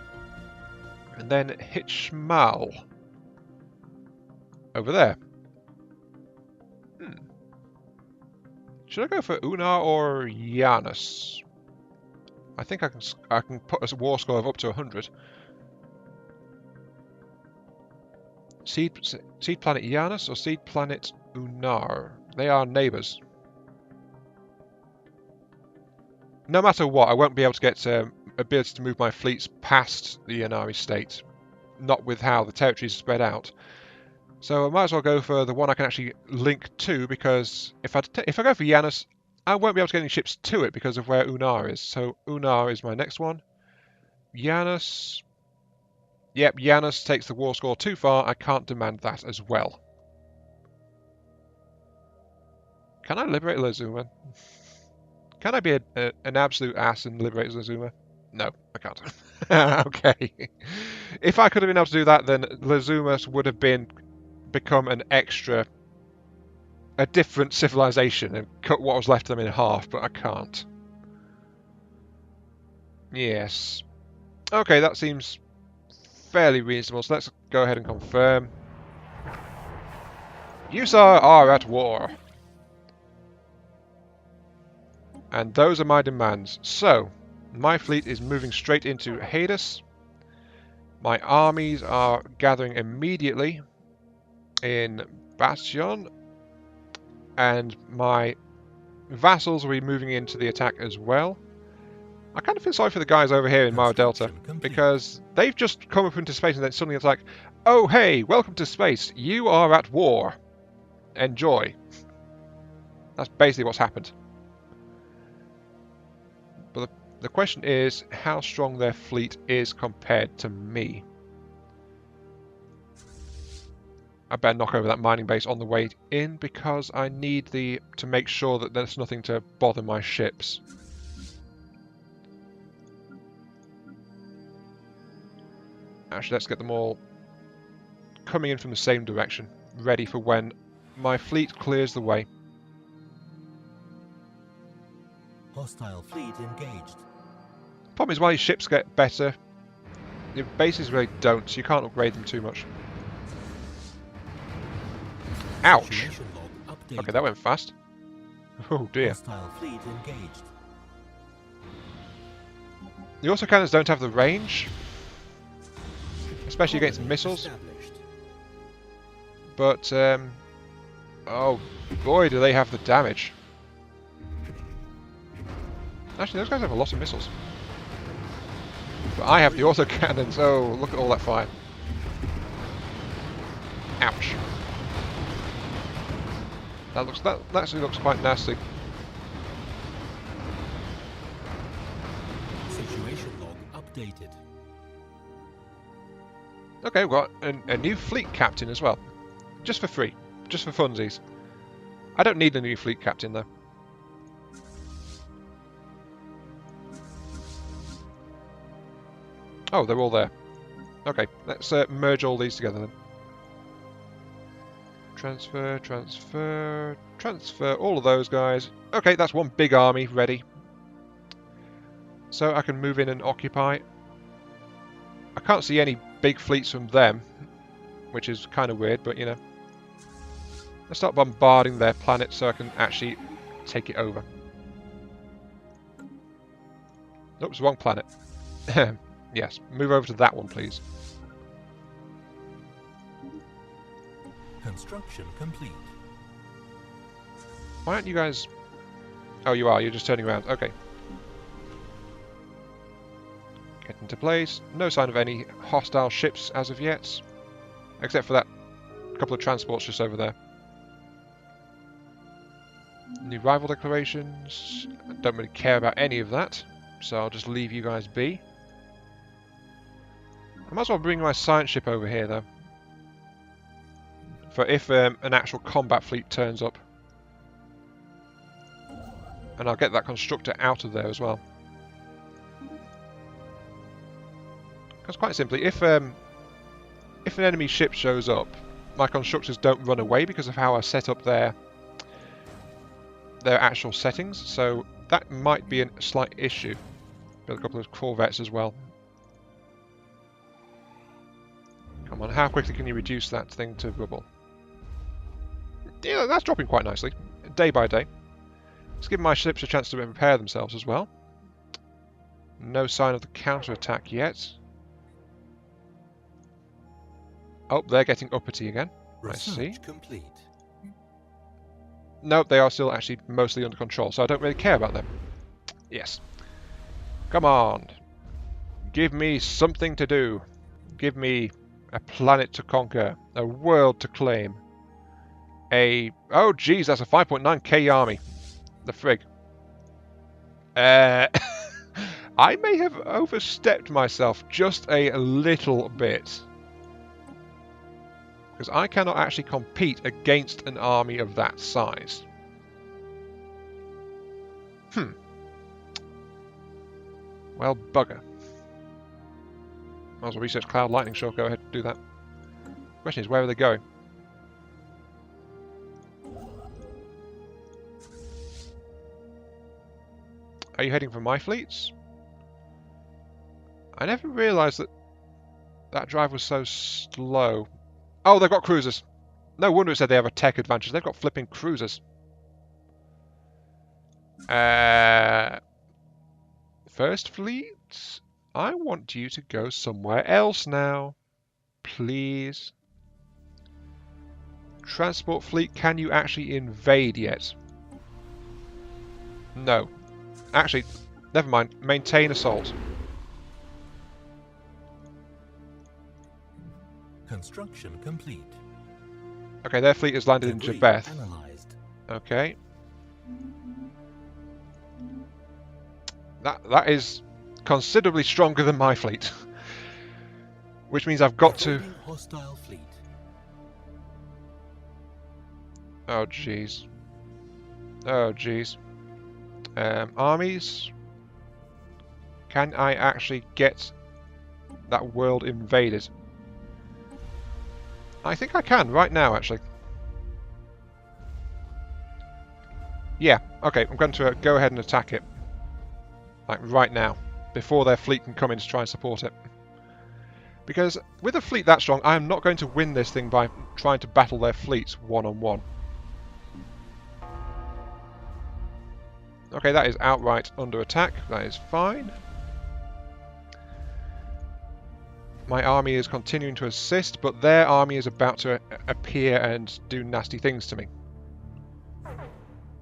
And then Hitchmal over there. Should I go for Unar or Janus? I think I can put a war score of up to 100. Seed planet Janus or seed planet Unar? They are neighbours. No matter what, I won't be able to get ability to move my fleets past the Inari state. Not with how the territories are spread out. So I might as well go for the one I can actually link to, because if I go for Janus, I won't be able to get any ships to it because of where Unar is. So Unar is my next one. Janus. Yep, Janus takes the war score too far. I can't demand that as well. Can I liberate Lazuma? Can I be an absolute ass and liberate Lazuma? No, I can't. Okay. If I could have been able to do that, then Lazuma would have become an extra, a different civilization and cut what was left of them in half, but I can't. Yes. Okay, that seems fairly reasonable, so let's go ahead and confirm. You, sir, are at war. And those are my demands. So, my fleet is moving straight into Hades. My armies are gathering immediately in Bastion. And my vassals will be moving into the attack as well. I kind of feel sorry for the guys over here in Mara Delta, because they've just come up into space and then suddenly it's like, oh hey, welcome to space, you are at war. Enjoy. That's basically what's happened. But the question is how strong their fleet is compared to me. I better knock over that mining base on the way in, because I need to make sure that there's nothing to bother my ships. Actually, let's get them all coming in from the same direction, ready for when my fleet clears the way. Hostile fleet engaged. Problem is, while your ships get better, your bases really don't, so you can't upgrade them too much. Ouch! Okay, that went fast. Oh dear. Hostile fleet engaged. The autocannons don't have the range, especially against missiles. But, oh boy, do they have the damage. Actually, those guys have a lot of missiles. But I have the autocannons. Oh, look at all that fire. Ouch. That actually looks quite nasty. Situation log updated. Okay, we've got a new fleet captain as well. Just for free. Just for funsies. I don't need a new fleet captain though. Oh, they're all there. Okay, let's merge all these together then. Transfer, transfer, transfer, all of those guys. Okay, that's one big army ready. So I can move in and occupy. I can't see any big fleets from them, which is kind of weird, but you know. Let's start bombarding their planet so I can actually take it over. Oops, wrong planet. Yes, move over to that one, please. Construction complete. Why aren't you guys... Oh, you are. You're just turning around. Okay. Get into place. No sign of any hostile ships as of yet. Except for that couple of transports just over there. New rival declarations. I don't really care about any of that. So I'll just leave you guys be. I might as well bring my science ship over here, though. For if an actual combat fleet turns up. And I'll get that constructor out of there as well. Because quite simply, if an enemy ship shows up, my constructors don't run away because of how I set up their actual settings. So that might be a slight issue. Build a couple of corvettes as well. Come on, how quickly can you reduce that thing to rubble? Yeah, that's dropping quite nicely, day by day. Let's give my ships a chance to repair themselves as well. No sign of the counter-attack yet. Oh, they're getting uppity again. Research I see. complete. No, they are still actually mostly under control, so I don't really care about them. Yes. Come on. Give me something to do. Give me a planet to conquer. A world to claim. Oh geez, that's a 5.9k army. The frig. I may have overstepped myself just a little bit. Because I cannot actually compete against an army of that size. Well, bugger. Might as well research Cloud Lightning, sure, go ahead and do that. Question is, where are they going? Are you heading for my fleets? I never realised that that drive was so slow. Oh, they've got cruisers. No wonder it said they have a tech advantage. They've got flipping cruisers. First fleet? I want you to go somewhere else now. Please. Transport fleet, can you actually invade yet? No. Actually, never mind. Maintain assault. Construction complete. Okay, their fleet has landed in Debris Jabeth. analyzed. Okay. That is considerably stronger than my fleet. Which means I've got to... Avoiding hostile fleet. Oh, jeez. Oh, jeez. Armies? Can I actually get that world invaded? I think I can right now, actually. Yeah, okay, I'm going to go ahead and attack it. Like, right now. Before their fleet can come in to try and support it. Because with a fleet that strong, I am not going to win this thing by trying to battle their fleets one-on-one. Okay, that is outright under attack. That is fine. My army is continuing to assist, but their army is about to appear and do nasty things to me.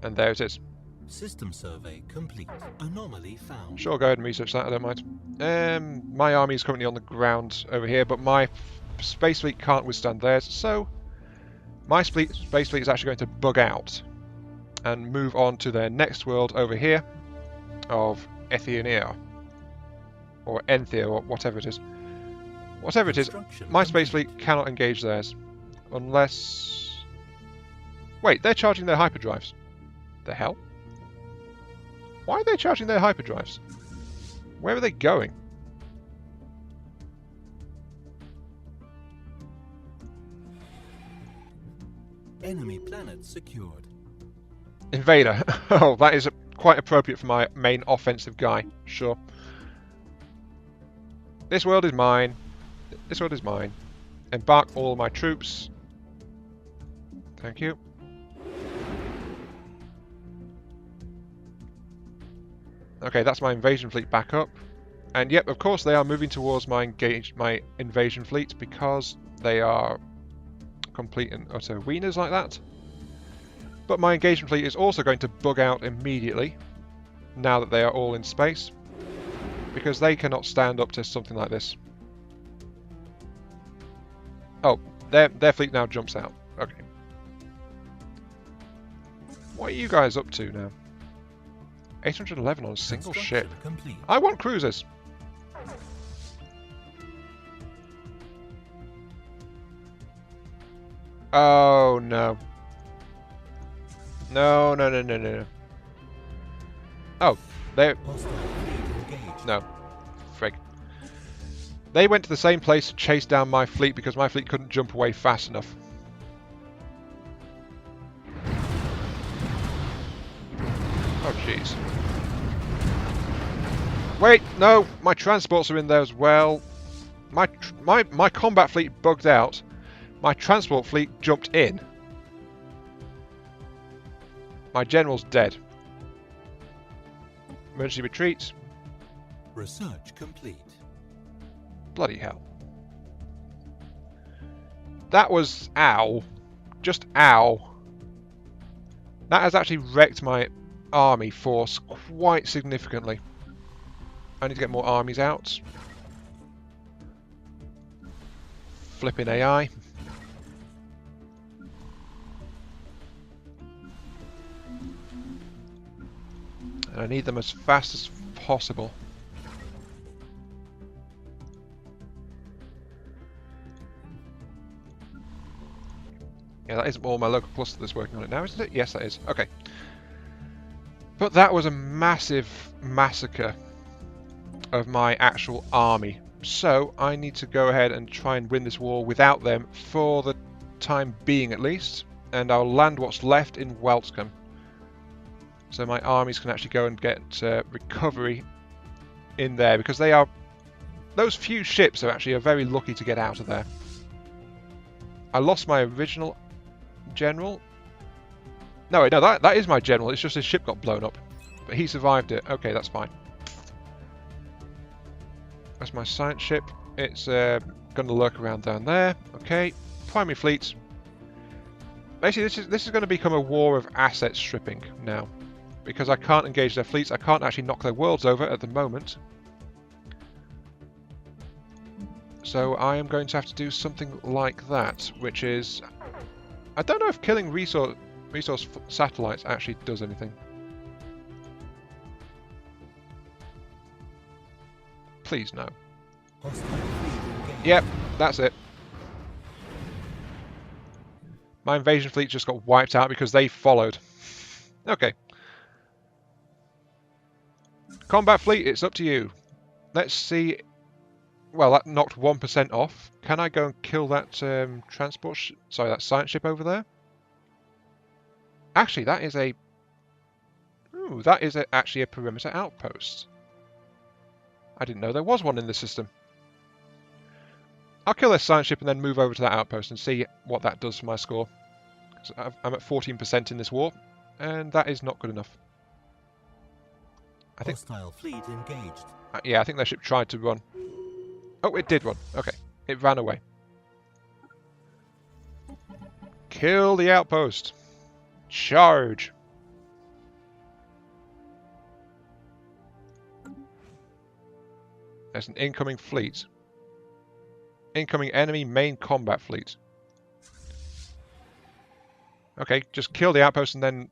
And there it is. System survey complete. Anomaly found. Sure, go ahead and research that, I don't mind. My army is currently on the ground over here, but my space fleet can't withstand theirs, so my space fleet is actually going to bug out and move on to their next world over here of Ethionia. Or Enthia, or whatever it is. Whatever it is, Construction my space complete. fleet cannot engage theirs. Unless... Wait, they're charging their hyperdrives. The hell? Why are they charging their hyperdrives? Where are they going? Enemy planet secured. Invader. Oh, that is quite appropriate for my main offensive guy. Sure. This world is mine. This world is mine. Embark all my troops. Thank you. Okay, that's my invasion fleet back up. And yep, of course they are moving towards my invasion fleet because they are complete and utter wieners like that. But my engagement fleet is also going to bug out immediately now that they are all in space, because they cannot stand up to something like this. Oh, their fleet now jumps out. Okay. What are you guys up to now? 811 on a single ship. Complete. I want cruisers. Oh no. No, no, no, no, no, no. Oh, they... Hostile fleet engaged. No. Frig. They went to the same place to chase down my fleet because my fleet couldn't jump away fast enough. Oh, jeez. Wait, no! My transports are in there as well. My combat fleet bugged out. My transport fleet jumped in. My general's dead. Emergency retreat. Research complete. Bloody hell. That was ow. Just ow. That has actually wrecked my army force quite significantly. I need to get more armies out. Flipping AI. And I need them as fast as possible. Yeah, that isn't all my local cluster that's working on it now, isn't it? Yes, that is. Okay. But that was a massive massacre of my actual army. So I need to go ahead and try and win this war without them for the time being at least. And I'll land what's left in Weltcome. So my armies can actually go and get recovery in there, because they are... Those few ships are very lucky to get out of there. I lost my original general. No, wait, no, that is my general. It's just his ship got blown up. But he survived it. Okay, that's fine. That's my science ship. It's going to lurk around down there. Okay, primary fleet. Basically, this is going to become a war of asset stripping now, because I can't engage their fleets. I can't actually knock their worlds over at the moment. So I am going to have to do something like that, which is... I don't know if killing resource satellites actually does anything. Please no. Yep, that's it. My invasion fleet just got wiped out because they followed. Okay. Combat fleet, it's up to you. Let's see. Well, that knocked 1% off. Can I go and kill that that science ship over there? Actually, that is a... Ooh, that is actually a perimeter outpost. I didn't know there was one in the system. I'll kill this science ship and then move over to that outpost and see what that does for my score. So I'm at 14% in this war, and that is not good enough. I think... Hostile fleet engaged. Yeah, I think their ship tried to run. Oh, it did run. Okay. It ran away. Kill the outpost. Charge. There's an incoming fleet. Incoming enemy main combat fleet. Okay, just kill the outpost and then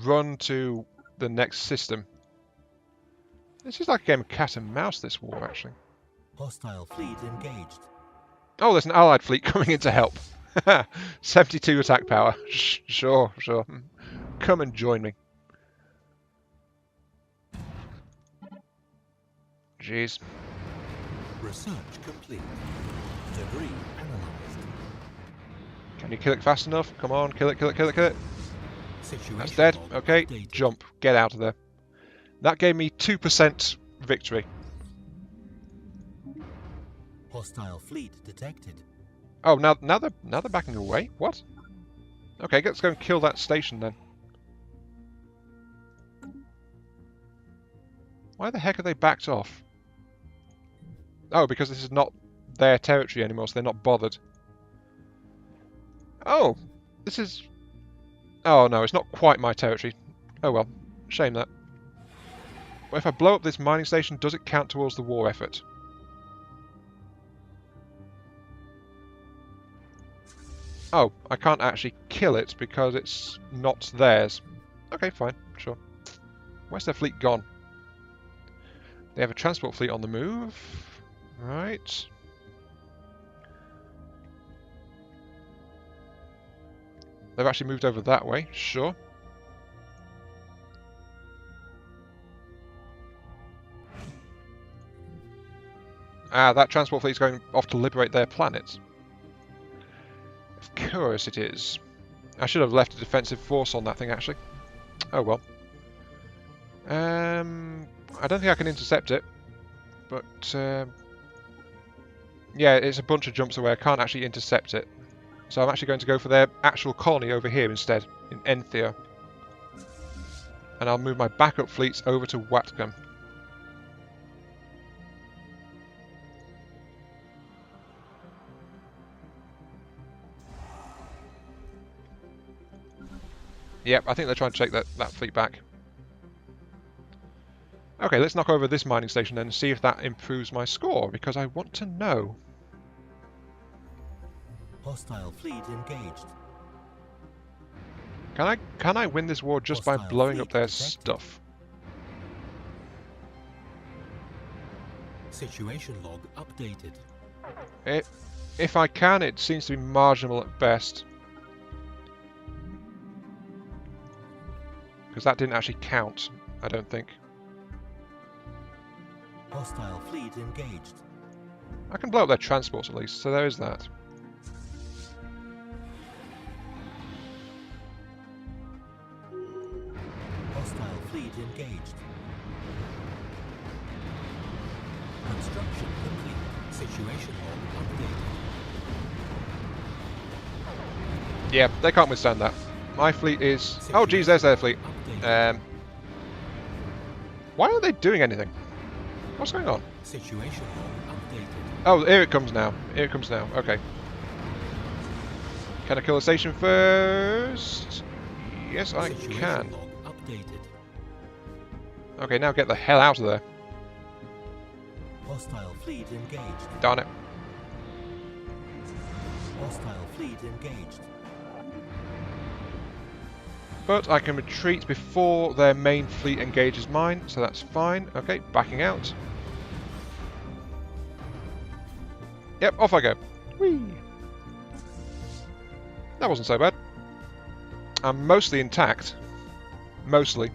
run to the next system. This is like a game of cat and mouse, this war, actually. Hostile fleet engaged. Oh, there's an allied fleet coming in to help. 72 attack power. Sure, sure. Come and join me. Jeez. Research complete. Debris analyzed. Can you kill it fast enough? Come on, kill it, kill it, kill it, kill it. Situation That's dead. log Okay, updated. jump. Get out of there. That gave me 2% victory. Hostile fleet detected. Oh, now they're backing away. What? Okay, let's go and kill that station then. Why the heck are they backed off? Oh, because this is not their territory anymore, so they're not bothered. Oh, this is... Oh no, it's not quite my territory. Oh well, shame that. But if I blow up this mining station, does it count towards the war effort? Oh, I can't actually kill it because it's not theirs. Okay, fine, sure. Where's their fleet gone? They have a transport fleet on the move. Right. They've actually moved over that way, sure. Ah, that transport fleet's going off to liberate their planet. Of course it is. I should have left a defensive force on that thing, actually. Oh well. I don't think I can intercept it, but yeah, it's a bunch of jumps away. I can't actually intercept it. So I'm actually going to go for their actual colony over here instead, in Enthea. And I'll move my backup fleets over to Watcom. Yep, I think they're trying to take that fleet back. Okay, let's knock over this mining station then and see if that improves my score, because I want to know. Hostile fleet engaged. Can I win this war just by Hostile blowing up fleet their detected. stuff? Situation log updated. If I can, it seems to be marginal at best. Because that didn't actually count, I don't think. Hostile fleet engaged. I can blow up their transports at least, so there is that. Hostile fleet engaged. Construction complete. Situation log updated. Yeah, they can't withstand that. My fleet is... Oh geez, there's their fleet. Updated. Why aren't they doing anything? What's going on? Situation log updated. Oh, here it comes now. Here it comes now. Okay. Can I kill the station first? Yes, I Situation can. log updated. Okay, now get the hell out of there. Hostile fleet engaged. Darn it. Hostile fleet engaged. But I can retreat before their main fleet engages mine, so that's fine. Okay, backing out. Yep, off I go. Whee! That wasn't so bad. I'm mostly intact. Mostly.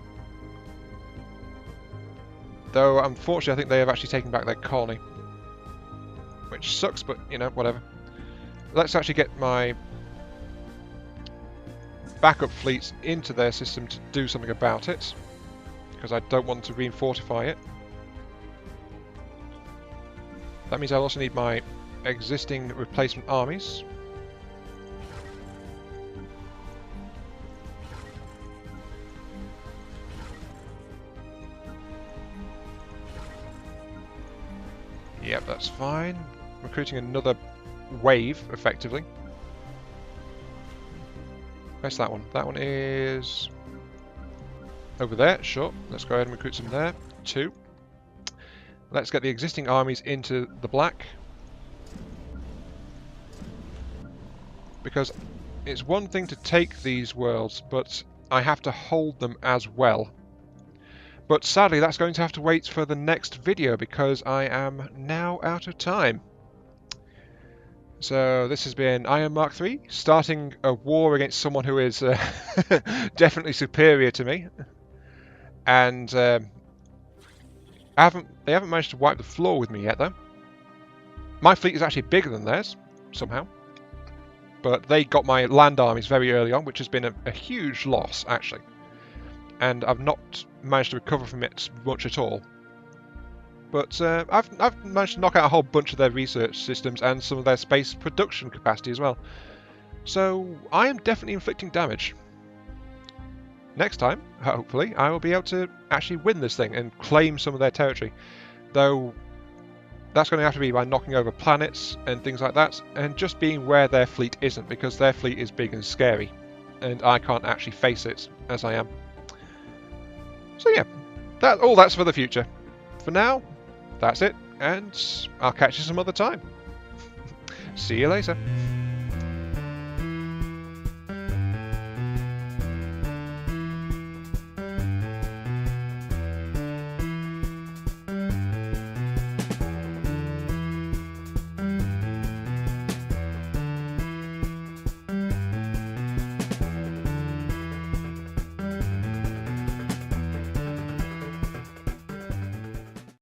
Though, unfortunately, I think they have actually taken back their colony. Which sucks, but, you know, whatever. Let's actually get my backup fleets into their system to do something about it. Because I don't want to re-fortify it. That means I'll also need my existing replacement armies. Yep, that's fine. Recruiting another wave, effectively. Where's that one? That one is over there. Sure. Let's go ahead and recruit some there. 2. Let's get the existing armies into the black. Because it's one thing to take these worlds, but I have to hold them as well. But sadly, that's going to have to wait for the next video because I am now out of time. So this has been Iron Mark III, starting a war against someone who is definitely superior to me. And they haven't managed to wipe the floor with me yet, though. My fleet is actually bigger than theirs, somehow. But they got my land armies very early on, which has been a huge loss, actually. And I've not managed to recover from it much at all. But I've managed to knock out a whole bunch of their research systems and some of their space production capacity as well. So I am definitely inflicting damage. Next time, hopefully, I will be able to actually win this thing and claim some of their territory. Though that's going to have to be by knocking over planets and things like that, and just being where their fleet isn't, because their fleet is big and scary, and I can't actually face it as I am. So yeah, that's for the future. For now, that's it, and I'll catch you some other time. See you later.